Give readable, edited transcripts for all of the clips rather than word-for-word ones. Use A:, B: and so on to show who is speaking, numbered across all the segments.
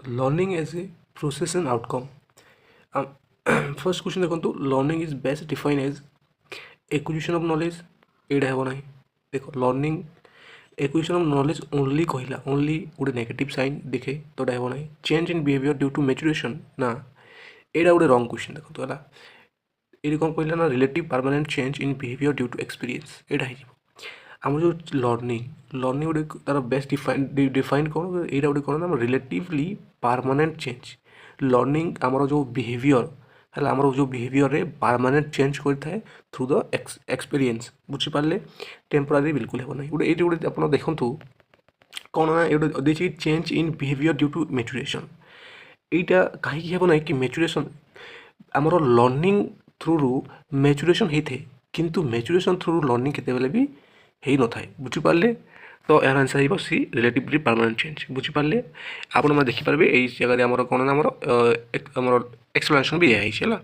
A: Learning as a process and outcome. First question देखो, learning is best define as acquisition of knowledge. एटा हेबो नाही। देखो learning acquisition of knowledge only कहला, only गोटे negative sign देखे तो एटा हेबो नाही। Change in behaviour due to maturation ना, एटा गोटे रॉन्ग क्वेश्चन देखो तो हला। ये कौन कहला ना, relative permanent change in behaviour due to experience. एटा है आम जो लर्निंग लर्निंग गोटे तार बेस्ट डिफाइन कौन, यहाँ गोटे कौन ना रिलेटिवली परमानेंट चेंज। लर्निंग आमर जो बिहेवियर है, आमर जो बिहेवियर रे परमानेंट चेंज करता है थ्रू द एक्सपीरियंस। बुझीपारे टेम्पोरारी बिल्कुल हेब ना। गोटे ये गोटे आप देखूँ कौन ना, ये देखिए change in behaviour due to maturation. यहाँ कहीं हेब ना कि मैच्योरेशन आमर लर्निंग थ्रू मैच्योरेशन होता है, किंतु मैच्योरेशन थ्रू लर्निंग केतेबेले भी हो न थाए। बुझीपारे तो यार आंसर हो सी रिलेटिवली परमानेंट चेंज। बुझीपारे आपण मैंने देखिपारे यही जगह आमर कौन ना आमर एक्सप्लेनेशन भी दिखाई है।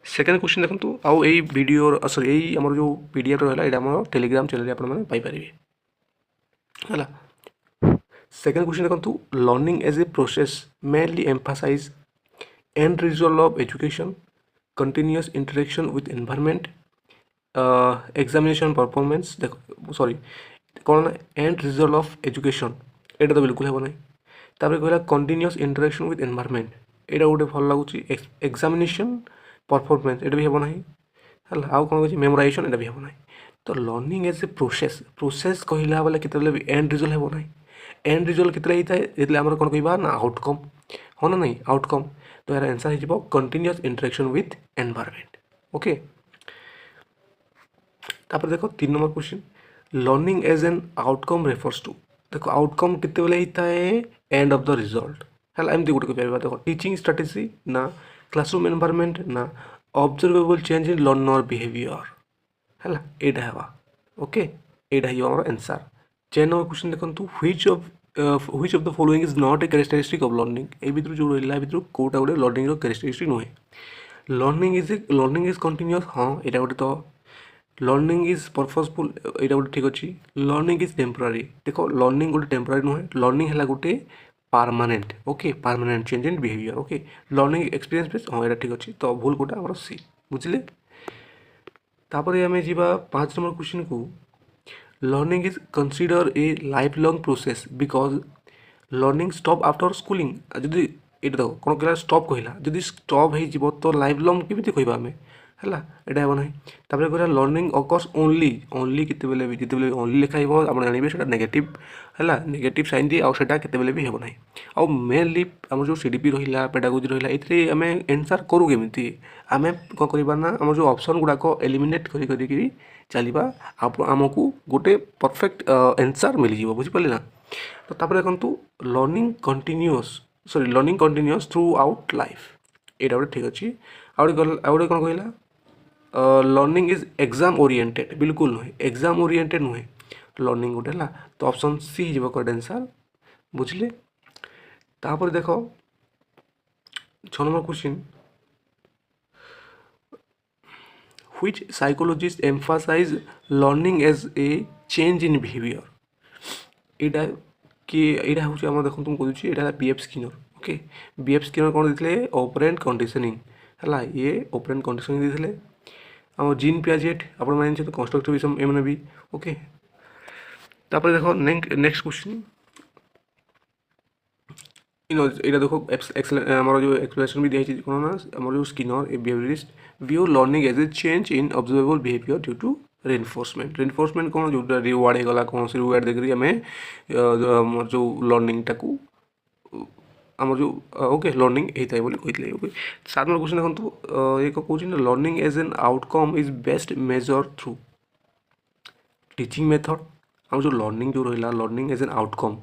A: सेकेंड क्वेश्चन देखो आउ यही वीडियो सॉरी यही आमर जो पीडीएफ रहा है आम टेलीग्राम चैनल आपरे है। सेकेंड क्वेश्चन देखो, learning as a process mainly emphasise and result of education, continuous interaction with environment, examination performance. देखो सॉरी कौन ना एंड रिजल्ट ऑफ एजुकेशन, एटा तो बिल्कुल हेब ना। तापर कहला कंटिन्यूअस इंटरेक्शन विथ एनवायरनमेंट, एटा गोटे भल लगुच। एग्जामिनेशन परफॉर्मेंस एटा भी हेब ना है। आउ कौन कहते मेमोराइजेशन, एटा भी हेब ना। तो learning as a process process कहला बेले केते एंड रिजल्ट हेब ना। एंड रिजल्ट केते होता है ये आम कौन कह ना आउटकम, हाँ ना नहीं आउटकम। तो यार आंसर हो continuous interaction with environment. Okay तापर देखो 3 number question, learning as an outcome refers to. देखो आउटकम केते बेले होता है एंड ऑफ द रिजल्ट है। एमती गोटे कह देखो टीचिंग स्ट्रेटेजी ना, क्लासरूम एनवायरनमेंट ना, observable change in learner behaviour है। यहाँ है ओके, यहाँ हो आंसर। 4 नंबर क्वेश्चन देखो, which of the following is not a characteristic of learning. ए भर जो रहा भर कौटा गोटे लर्निंग कैरेक्टरिस्टिक नुहे। लर्निंग इज कंटिन्यूअस, हाँ यहाँ गोटे। तो लर्निंग इज पर्पजफुल, यहाँ गोटे ठीक अच्छे। लर्निंग इज टेम्पोरारी, देखो लर्निंग गोटे टेम्पोरारी नुहे, लर्निंग है गोटे permanent. Okay permanent change in behaviour. Okay learning experience based, हाँ यहाँ ठीक अच्छे। तो भूल कौटा आम सी बुझे। तापर आम जा 5 नंबर क्वेश्चन को, learning is consider a life lung process because learning stop after schooling. जदि ये देखो कौन कहला स्टॉप कहला, जदि स्टॉप हो तो लाइफ लंग केमी कह आम है। एटा हे ना। तापर कहला लर्निंग अकर्स ओनली, ओनली केतेबेले भी जितेबेले ओनली लिखा हो आप जानवे से नेगेटिव है, नेगेटिव साइन दिए आटा केतेबेले भी हेब ना। आउ मेनली आम जो सीडीपी रहा पेडागोजी रहा ये आम एनसर करूँ केमी आम कौन करवा ना, आम जो ऑप्शन गुड़ाक एलिमिनेट कर चलवा आमको गोटे परफेक्ट एनसर मिल बुझीपारे ना। तो तापर देखो learning continuous sorry learning continuous through out life, यहाँ गोटे ठीक अच्छे। आउ गोटे कौन कहला लर्निंग इज एग्जाम ओरिएंटेड, बिल्कुल नुहे एग्जाम ओरिएंटेड नुहे लर्निंग गोटे है। तो ऑप्शन सी हो करेक्ट आंसर बुझले। तापर देखो 6 number question, which psychologists emphasize learning as a change in behavior। यहाँ कि यहाँ हूँ आम देखो तुम कहूँ यहाँ BF Skinner. Okay BF Skinner कौन देते ऑपरेंट कंडीशनिंग है, ये ऑपरेंट कंडीशनिंग देते। आम जीन पियाजेट आप तो कंस्ट्रक्टिविज्म एम भी। ओके तापर देखो नेक्स्ट क्वेश्चन, यहाँ देखो आम जो एक्सप्लेनेशन भी दिखाई कौन ना, आम जो Skinner a behaviourist view learning as a change in observable behaviour due to reinforcement. Reinforcement कौन जो रिवार्ड होगा कौन से रिवार्ड देखिए आम जो लर्निंग टाक आम जो ओके लर्निंग होता है बोली कहते। ओके 7 नंबर क्वेश्चन देखो, ये कौन learning as an outcome is best measure through teaching method. आम जो लर्निंग जो रहा लर्निंग एज एन आउटकम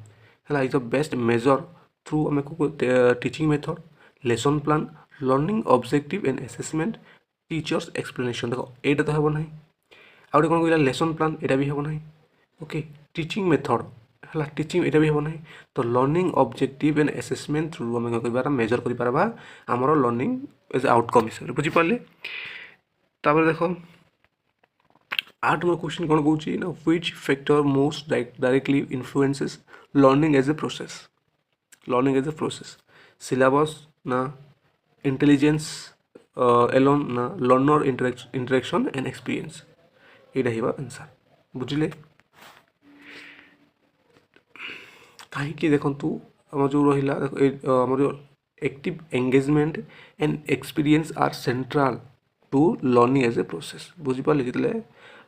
A: है is the best measure through आम teaching method, lesson plan, learning objective and assessment, teacher's explanation. देखो यहाँ तो हेब ना। आउटे कौन कहला लेसन प्लान, यहाँ भी हेब ना। ओके टीचिंग मेथड है टीचिंग यहाँ भी हेब ना। तो learning objective and assessment through आम कह मेजर कर आमर लर्निंग एज आउटकम हिसाब से बुझीपारे। तापर देखो 8 नंबर क्वेश्चन कौन कौन ना, which factor most directly influences learning as a process. Learning as a process syllabus ना इंटेलिजेंस एलोन ना लर्नर इंटरेक्शन एंड एक्सपीरियंस ये आंसर बुझिले कहीं देखु आम जो रहा आम जो active engagement and experience are central to learning as a process बुझिपारे जिते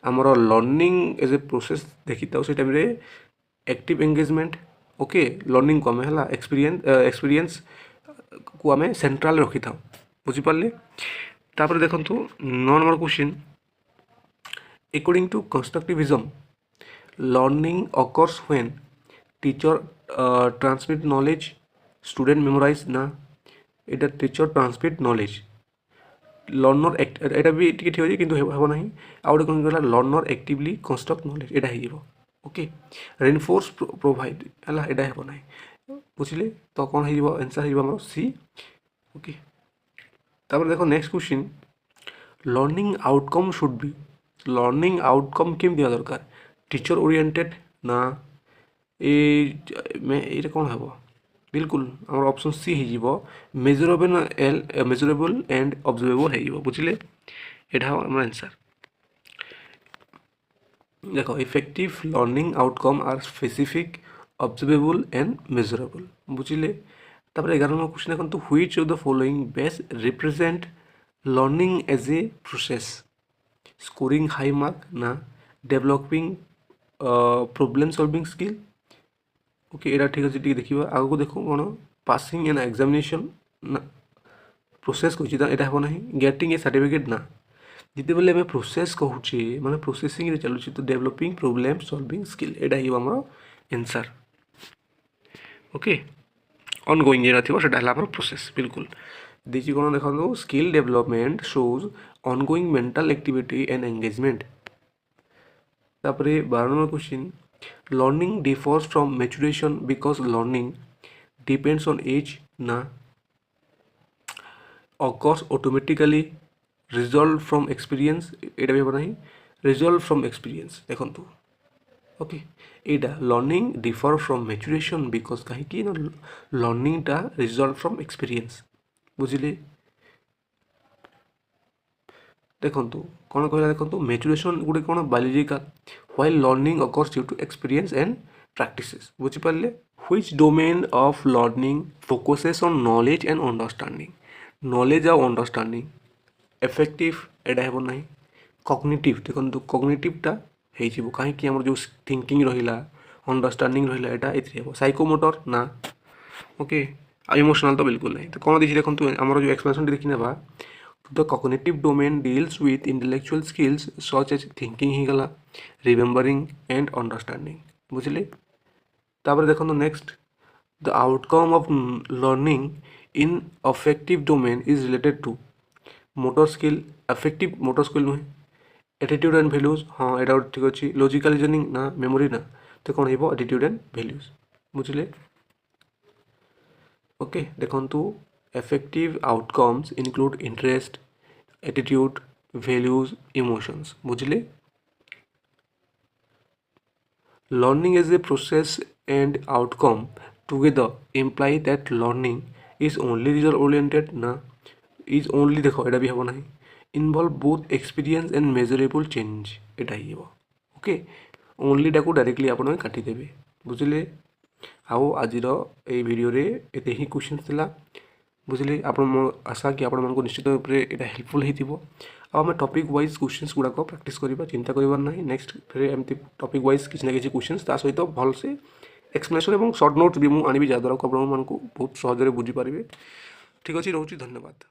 A: आमर लर्निंग एज ए प्रोसेस देखी था से time active engagement okay learning को आम है एक्सपीरियंस को आम सेंट्राल रखी था बुझिपारे तापर देखु 9 number question according to constructivism learning occurs when teacher transmit knowledge student memorise ना এটা टीचर ट्रांसमिट नॉलेज लर्नर এটা भी ठीक है कि हम ना आउ गोटे कौन कहला लर्नर एक्टिवली कंस्ट्रक्ट नॉलेज यहाँ ओके रेनफोर्स प्रोवाइड है यहाँ हम ना बुझे तो कौन हो आंसर हो सी ओके तापर देखो next question learning outcome should be learning outcome केम दिया दरकार टीचर ओरिएंटेड ना ये कौन हम बिल्कुल आम ऑप्शन सी हो मेजरेबल एंड ऑब्जर्वेबल हो बुझे यहाँ आम आंसर देखो effective learning outcome are specific observable and measurable बुझे तापर 11 नंबर क्वेश्चन देखो which of the following best represent learning as a process scoring high mark ना developing problem solving skill okay यहाँ ठीक अच्छे ठीक देखा आगे को देखो कौन पासिंग एन एग्जामिनेशन ना प्रोसेस कह यहाँ हम ना गेटिंग ए सर्टिफिकेट ना जिते बेले आम प्रोसेस कहूचे माने प्रोसेसिंग चलुची तो डेवलपिंग प्रॉब्लम सॉल्विंग स्किल यहाँ आम आंसर ओके ऑनगोइंग जेना थी सेटा प्रोसेस बिल्कुल देखिए कौन देखो skill development shows ongoing mental activity and engagement तापर 12 number question learning differs from maturation because learning depends on age ना occurs automatically results from experience यहाँ भी हम ना रिजल्व फ्रॉम एक्सपीरियंस देखो ओके यहाँ learning differ from maturation because कहीं learning टा रिजल्व फ्रॉम एक्सपीरियंस बुझिले देखो कौन कहला देखो मैच्योरेशन गोटे कौन biological while learning occurs due to experience and practices बुझिपारे which domain of learning focuses on knowledge and understanding knowledge और अंडरस्टैंडिंग इफेक्टिव यहाँ हम ना कॉग्निटिव देखो कॉग्निटिवटा हो कहीं आम जो थिंकिंग रहा अंडरस्टैंडिंग रहा ये साइकोमोटर ना ओके इमोशनल तो बिल्कुल नहीं तो कौन देखिए देखो आम जो एक्सप्लेनेशन देखी ना the cognitive domain deals with intellectual skills such as thinking ही गला रिमेम्बरिंग एंड अंडरस्टैंडिंग बुझे तापर देखो next the outcome of learning in affective domain is related to motor skill affective motor skill नुहे एटीट्यूड एंड भैल्यूज हाँ यहाँ ठीक अच्छे लॉजिकल रीजनिंग ना मेमोरी ना तो कौन हो एटीट्यूड एंड भैल्यूज बुझे ओके देखो effective outcomes include interest attitude values emotions बुझले learning as a process and outcome together imply that learning is only result oriented ना is only देखो यहाँ भी हम ना involve both experience and measurable change यहाँ हो ओके ओनली टाक directly आप काटिदेवे बुझे आओ आज भिडियो एत ही क्वेश्चन था बुझे आप आशा कि आपको निश्चित रूप से यहाँ हेल्पफुल हो आम टॉपिक वाइज क्वेश्चंस गुड़ाक प्रैक्टिस करवा चिंता करवार ना नेक्स्ट फिर एमती टॉपिक वाइज किसी ना किसी क्वेश्चंस ता सहित भलसे एक्सप्लेनेशन और शॉर्ट नोट्स भी मुझे आनी जहाँद्वारा आपको बहुत सहजरे बुझीपारे ठीक अच्छे रोचे धन्यवाद।